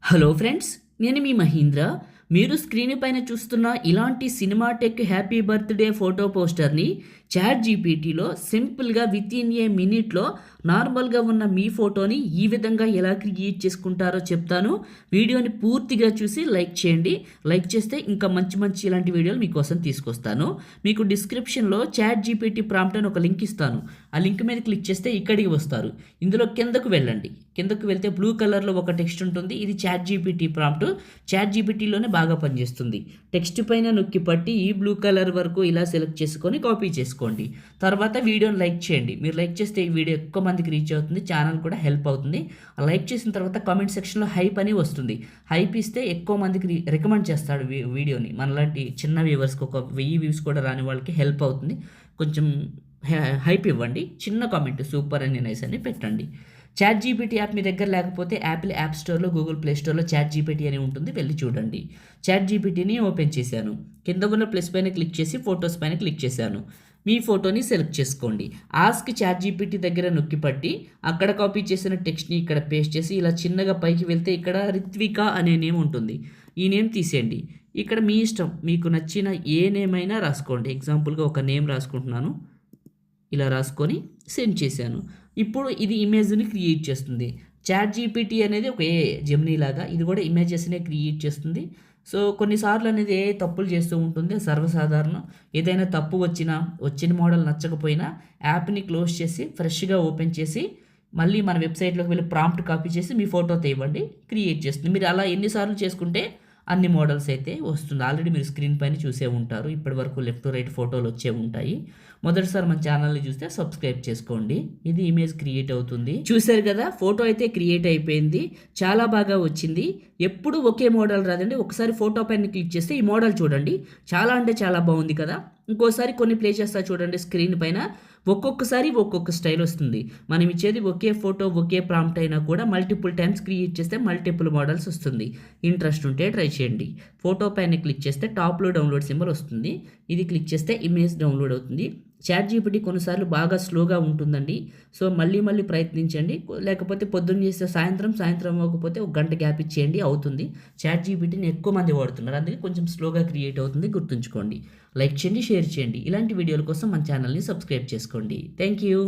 Hello friends, నేను మీ మహీంద్ర. మీరు screen పైన చూస్తున్న ఇలాంటి సినిమాటెక్ హ్యాపీ బర్త్డే ఫోటో పోస్టర్ని చాట్ జీపీటీలో సింపుల్గా విత్ ఇన్ ఏ మినిట్లో నార్మల్గా ఉన్న మీ ఫోటోని ఈ విధంగా ఎలా క్రియేట్ చేసుకుంటారో చెప్తాను. వీడియోని పూర్తిగా చూసి లైక్ చేయండి. లైక్ చేస్తే ఇంకా మంచి మంచి ఇలాంటి వీడియోలు మీకోసం తీసుకొస్తాను. మీకు డిస్క్రిప్షన్లో చాట్ జీపీటీ ప్రాంప్ట్ అని ఒక లింక్ ఇస్తాను. ఆ లింక్ మీద క్లిక్ చేస్తే ఇక్కడికి వస్తారు. ఇందులో కిందకు వెళ్ళండి. కిందకు వెళ్తే బ్లూ కలర్లో ఒక టెక్స్ట్ ఉంటుంది. ఇది చాట్ జీపీటీ ప్రాంప్ట్. చాట్ జీపీటీలోనే బాగా పనిచేస్తుంది. టెక్స్ట్ పైన నొక్కి పట్టి ఈ బ్లూ కలర్ వరకు ఇలా సెలెక్ట్ చేసుకొని కాపీ చేసుకోండి. తర్వాత వీడియోని లైక్ చేయండి. మీరు లైక్ చేస్తే ఈ వీడియో ఎక్కువ మందికి రీచ్ అవుతుంది, ఛానల్ కూడా హెల్ప్ అవుతుంది. లైక్ చేసిన తర్వాత కామెంట్ సెక్షన్లో హైప్ అని వస్తుంది. హైప్ ఇస్తే ఎక్కువ మందికి రికమెండ్ చేస్తాడు వీడియోని. మనలాంటి చిన్న వ్యూవర్స్కి ఒక 1000 వ్యూస్ కూడా రాని వాళ్ళకి హెల్ప్ అవుతుంది. కొంచెం హైప్ ఇవ్వండి. చిన్న కామెంట్ సూపర్ అని నైస్ అని పెట్టండి. చాట్ జీపీటీ యాప్ మీ దగ్గర లేకపోతే యాపిల్ యాప్ స్టోర్లో, గూగుల్ ప్లే స్టోర్లో చాట్ జీపీటీ అని ఉంటుంది, వెళ్ళి చూడండి. చాట్ జీపీటీని ఓపెన్ చేశాను. కింద ఉన్న ప్లస్ పైన క్లిక్ చేసి ఫొటోస్ పైన క్లిక్ చేశాను. మీ ఫోటోని సెలెక్ట్ చేసుకోండి. ఆస్క్ చాట్ జీపీటీ దగ్గర నొక్కి పట్టి అక్కడ కాపీ చేసిన టెక్స్ట్ని ఇక్కడ పేస్ట్ చేసి ఇలా చిన్నగా పైకి వెళ్తే ఇక్కడ రిత్విక అనే నేమ్ ఉంటుంది. ఈ నేమ్ తీసేయండి. ఇక్కడ మీ ఇష్టం, మీకు నచ్చిన ఏ నేమ్ అయినా రాసుకోండి. ఎగ్జాంపుల్గా ఒక నేమ్ రాసుకుంటున్నాను. ఇలా రాసుకొని సెండ్ చేశాను. ఇప్పుడు ఇది ఇమేజ్ని క్రియేట్ చేస్తుంది. చాట్ జీపీటీ అనేది ఒక జెమినీ లాగా ఇది కూడా ఇమేజెస్నే క్రియేట్ చేస్తుంది. సో కొన్నిసార్లు అనేది తప్పులు చేస్తూ ఉంటుంది, సర్వసాధారణం. ఏదైనా తప్పు వచ్చిన మోడల్ నచ్చకపోయినా యాప్ని క్లోజ్ చేసి ఫ్రెష్గా ఓపెన్ చేసి మళ్ళీ మన వెబ్సైట్లోకి వెళ్ళి ప్రాంప్ట్ కాపీ చేసి మీ ఫోటోతో ఇవ్వండి, క్రియేట్ చేస్తుంది. మీరు అలా ఎన్నిసార్లు చేసుకుంటే అన్ని మోడల్స్ అయితే వస్తుంది. ఆల్రెడీ మీరు స్క్రీన్ పైన చూసే ఉంటారు. ఇప్పటి వరకు లెఫ్ట్ టు రైట్ ఫోటోలు వచ్చే ఉంటాయి. మొదటిసారి మన ఛానల్ని చూస్తే సబ్స్క్రైబ్ చేసుకోండి. ఇది ఇమేజ్ క్రియేట్ అవుతుంది. చూశారు కదా, ఫోటో అయితే క్రియేట్ అయిపోయింది. చాలా బాగా వచ్చింది. ఎప్పుడు ఒకే మోడల్ రాదండి. ఒకసారి ఫోటో పైన క్లిక్ చేస్తే ఈ మోడల్ చూడండి, చాలా అంటే చాలా బాగుంది కదా. ఇంకోసారి కొన్ని ప్లే చేస్తా చూడండి. స్క్రీన్ పైన ఒక్కొక్కసారి ఒక్కొక్క స్టైల్ వస్తుంది. మనం ఇచ్చేది ఒకే ఫోటో ఒకే ప్రాంప్ట్ అయినా కూడా మల్టిపుల్ టైమ్స్ క్రియేట్ చేస్తే మల్టిపుల్ మోడల్స్ వస్తుంది. ఇంట్రెస్ట్ ఉంటే ట్రై చేయండి. ఫోటో పైన క్లిక్ చేస్తే టాప్లో డౌన్లోడ్ సింబల్ వస్తుంది. ఇది క్లిక్ చేస్తే ఇమేజ్ డౌన్లోడ్ అవుతుంది. చాట్ జీపీటీ కొన్నిసార్లు బాగా స్లోగా ఉంటుందండి. సో మళ్ళీ ప్రయత్నించండి. లేకపోతే పొద్దున్న చేస్తే సాయంత్రం అవ్వకపోతే ఒక గంట గ్యాప్ ఇచ్చేయండి, అవుతుంది. చాట్ జీపీటీని ఎక్కువ మంది వాడుతున్నారు, అందుకే కొంచెం స్లోగా క్రియేట్ అవుతుంది, గుర్తుంచుకోండి. లైక్ చేయండి, షేర్ చేయండి. ఇలాంటి వీడియోల కోసం మన ఛానల్ని సబ్స్క్రైబ్ చేసుకోండి. Thank you.